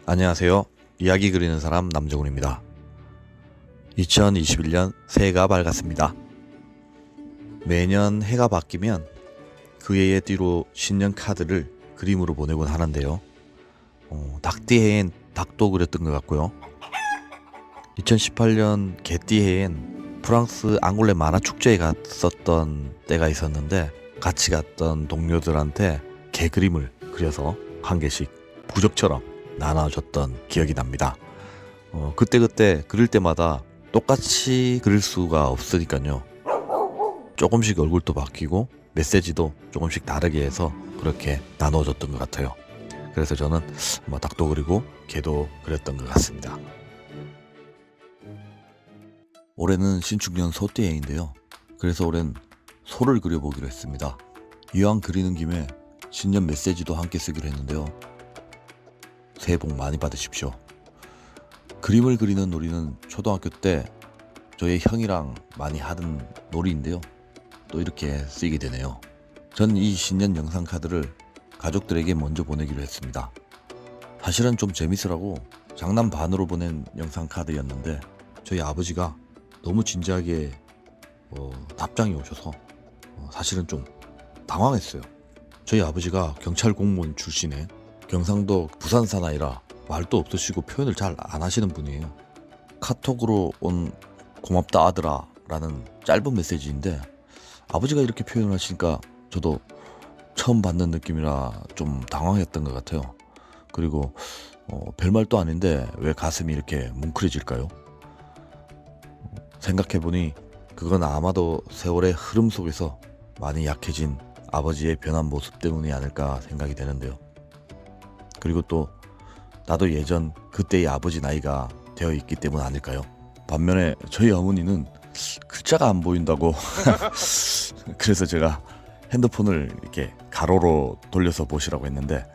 안녕하세요. 이야기 그리는 사람 남정훈입니다. 2021년 새해가 밝았습니다. 매년 해가 바뀌면 그 해의 띠로 신년 카드를 그림으로 보내곤 하는데요. 닭띠해엔 닭도 그렸던 것 같고요. 2018년 개띠해엔 프랑스 앙골레 만화 축제에 갔었던 때가 있었는데 같이 갔던 동료들한테 개 그림을 그려서 한 개씩 부적처럼 나눠줬던 기억이 납니다. 그때 그릴 때마다 똑같이 그릴 수가 없으니까요. 조금씩 얼굴도 바뀌고 메시지도 조금씩 다르게 해서 그렇게 나눠줬던 것 같아요. 그래서 저는 닭도 그리고 개도 그렸던 것 같습니다. 올해는 신축년 소띠해인데요. 그래서 올해는 소를 그려보기로 했습니다. 이왕 그리는 김에 신년 메시지도 함께 쓰기로 했는데요. 새해 복 많이 받으십시오. 그림을 그리는 놀이는 초등학교 때 저희 형이랑 많이 하던 놀이인데요. 또 이렇게 쓰이게 되네요. 전 이 신년 영상 카드를 가족들에게 먼저 보내기로 했습니다. 사실은 좀 재밌으라고 장난 반으로 보낸 영상 카드였는데 저희 아버지가 너무 진지하게 답장이 오셔서 사실은 좀 당황했어요. 저희 아버지가 경찰 공무원 출신에 경상도 부산 사나이라 말도 없으시고 표현을 잘 안 하시는 분이에요. 카톡으로 온 고맙다 아들아 라는 짧은 메시지인데 아버지가 이렇게 표현을 하시니까 저도 처음 받는 느낌이라 좀 당황했던 것 같아요. 그리고 별말도 아닌데 왜 가슴이 이렇게 뭉클해질까요? 생각해보니 그건 아마도 세월의 흐름 속에서 많이 약해진 아버지의 변한 모습 때문이 아닐까 생각이 되는데요. 그리고 또 나도 예전 그때의 아버지 나이가 되어 있기 때문 아닐까요? 반면에 저희 어머니는 글자가 안 보인다고 그래서 제가 핸드폰을 이렇게 가로로 돌려서 보시라고 했는데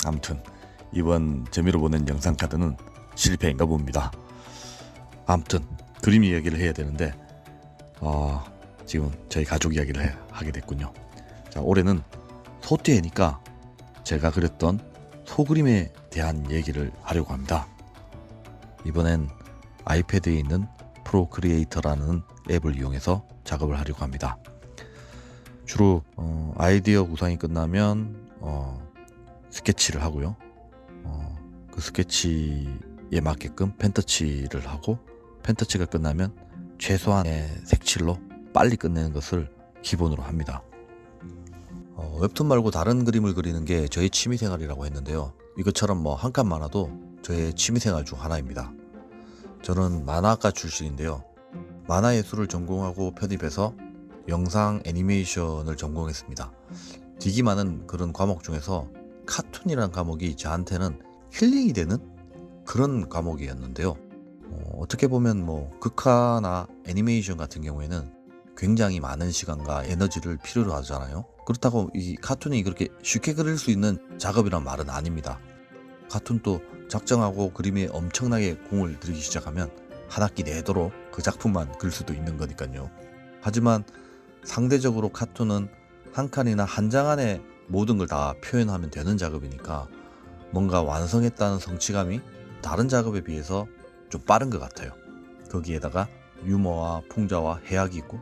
아무튼 이번 재미로 보낸 영상 카드는 실패인가 봅니다. 아무튼 그림 이야기를 해야 되는데 지금 저희 가족 이야기를 하게 됐군요. 자, 올해는 소띠해니까 제가 그렸던 소그림에 대한 얘기를 하려고 합니다. 이번엔 아이패드에 있는 프로크리에이터라는 앱을 이용해서 작업을 하려고 합니다. 주로 아이디어 구상이 끝나면 스케치를 하고요. 그 스케치에 맞게끔 펜터칠을 하고 펜터칠가 끝나면 최소한의 색칠로 빨리 끝내는 것을 기본으로 합니다. 웹툰 말고 다른 그림을 그리는 게 저희 취미생활이라고 했는데요. 이것처럼 한 칸 만화도 저의 취미생활 중 하나입니다. 저는 만화학과 출신인데요. 만화예술을 전공하고 편입해서 영상 애니메이션을 전공했습니다. 되게 많은 그런 과목 중에서 카툰이라는 과목이 저한테는 힐링이 되는 그런 과목이었는데요. 어떻게 보면 극화나 애니메이션 같은 경우에는 굉장히 많은 시간과 에너지를 필요로 하잖아요. 그렇다고 이 카툰이 그렇게 쉽게 그릴 수 있는 작업이란 말은 아닙니다. 카툰도 작정하고 그림에 엄청나게 공을 들이기 시작하면 한 학기 내도록 그 작품만 그릴 수도 있는 거니까요. 하지만 상대적으로 카툰은 한 칸이나 한 장 안에 모든 걸 다 표현하면 되는 작업이니까 뭔가 완성했다는 성취감이 다른 작업에 비해서 좀 빠른 것 같아요. 거기에다가 유머와 풍자와 해악이 있고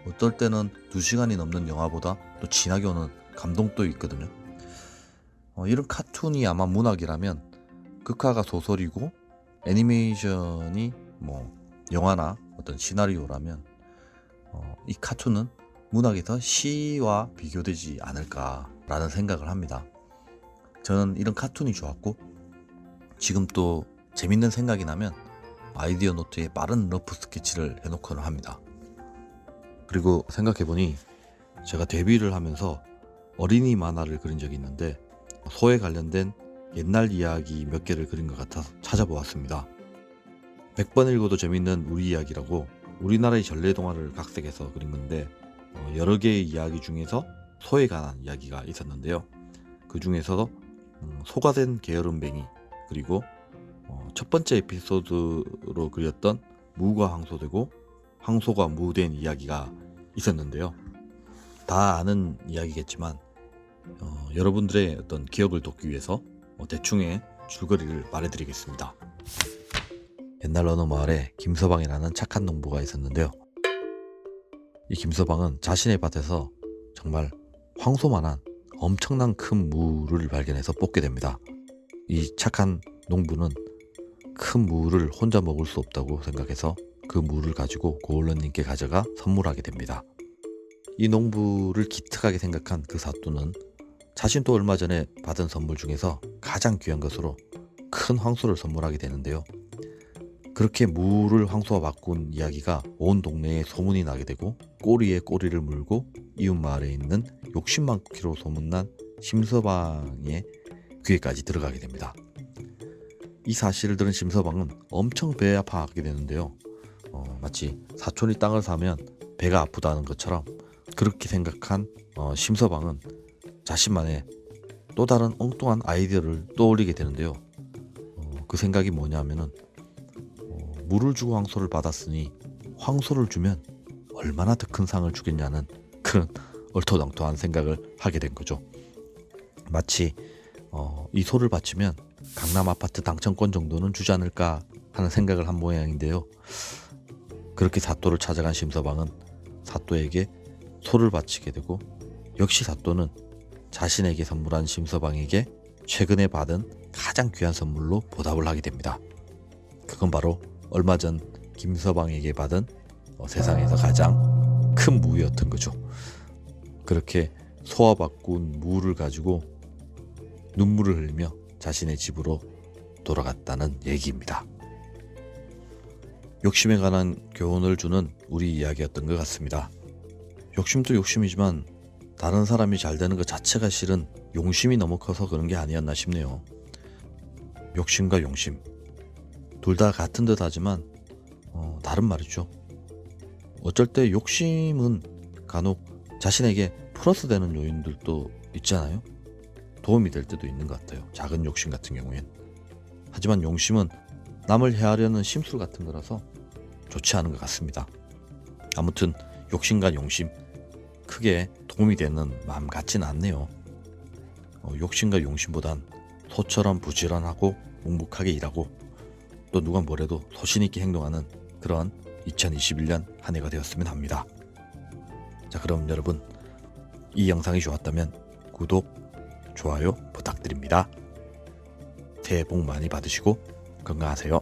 어떨 때는 2시간이 넘는 영화보다 또 진하게 오는 감동도 있거든요. 이런 카툰이 아마 문학이라면 극화가 소설이고 애니메이션이 영화나 어떤 시나리오라면 이 카툰은 문학에서 시와 비교되지 않을까라는 생각을 합니다. 저는 이런 카툰이 좋았고 지금 또 재밌는 생각이 나면 아이디어 노트에 빠른 러프 스케치를 해놓고는 합니다. 그리고 생각해보니 제가 데뷔를 하면서 어린이 만화를 그린 적이 있는데 소에 관련된 옛날 이야기 몇 개를 그린 것 같아서 찾아보았습니다. 100번 읽어도 재밌는 우리 이야기라고 우리나라의 전래동화를 각색해서 그린 건데 여러 개의 이야기 중에서 소에 관한 이야기가 있었는데요. 그 중에서도 소가 된 게으름뱅이 그리고 첫 번째 에피소드로 그렸던 무가 항소되고 황소가 무된 이야기가 있었는데요. 다 아는 이야기겠지만 여러분들의 어떤 기억을 돕기 위해서 대충의 줄거리를 말해드리겠습니다. 옛날 어느 마을에 김서방이라는 착한 농부가 있었는데요. 이 김서방은 자신의 밭에서 정말 황소만한 엄청난 큰 무를 발견해서 뽑게 됩니다. 이 착한 농부는 큰 무를 혼자 먹을 수 없다고 생각해서 그 무를 가지고 고을러님께 가져가 선물하게 됩니다. 이 농부를 기특하게 생각한 그 사또는 자신도 얼마 전에 받은 선물 중에서 가장 귀한 것으로 큰 황소를 선물하게 되는데요. 그렇게 무를 황소와 바꾼 이야기가 온 동네에 소문이 나게 되고 꼬리에 꼬리를 물고 이웃 마을에 있는 욕심 많기로 소문난 심서방의 귀에까지 들어가게 됩니다. 이 사실을 들은 심서방은 엄청 배 아파하게 되는데요. 마치 사촌이 땅을 사면 배가 아프다는 것처럼 그렇게 생각한 심서방은 자신만의 또 다른 엉뚱한 아이디어를 떠올리게 되는데요. 그 생각이 뭐냐면은 물을 주고 황소를 받았으니 황소를 주면 얼마나 더 큰 상을 주겠냐는 그런 얼토당토한 생각을 하게 된 거죠. 마치 이 소를 바치면 강남 아파트 당첨권 정도는 주지 않을까 하는 생각을 한 모양인데요. 그렇게 사또를 찾아간 심서방은 사또에게 소를 바치게 되고 역시 사또는 자신에게 선물한 심서방에게 최근에 받은 가장 귀한 선물로 보답을 하게 됩니다. 그건 바로 얼마 전 김서방에게 받은 세상에서 가장 큰 무였던 거죠. 그렇게 소와 바꾼 무를 가지고 눈물을 흘리며 자신의 집으로 돌아갔다는 얘기입니다. 욕심에 관한 교훈을 주는 우리 이야기였던 것 같습니다. 욕심도 욕심이지만 다른 사람이 잘 되는 것 자체가 실은 용심이 너무 커서 그런 게 아니었나 싶네요. 욕심과 용심 둘 다 같은 듯 하지만 다른 말이죠. 어쩔 때 욕심은 간혹 자신에게 플러스 되는 요인들도 있잖아요. 도움이 될 때도 있는 것 같아요. 작은 욕심 같은 경우엔. 하지만 용심은 남을 해하려는 심술 같은 거라서 좋지 않은 것 같습니다. 아무튼 욕심과 용심 크게 도움이 되는 마음 같진 않네요. 욕심과 용심보단 소처럼 부지런하고 묵묵하게 일하고 또 누가 뭐래도 소신 있게 행동하는 그런 2021년 한 해가 되었으면 합니다. 자, 그럼 여러분 이 영상이 좋았다면 구독, 좋아요 부탁드립니다. 새해 복 많이 받으시고 건강하세요.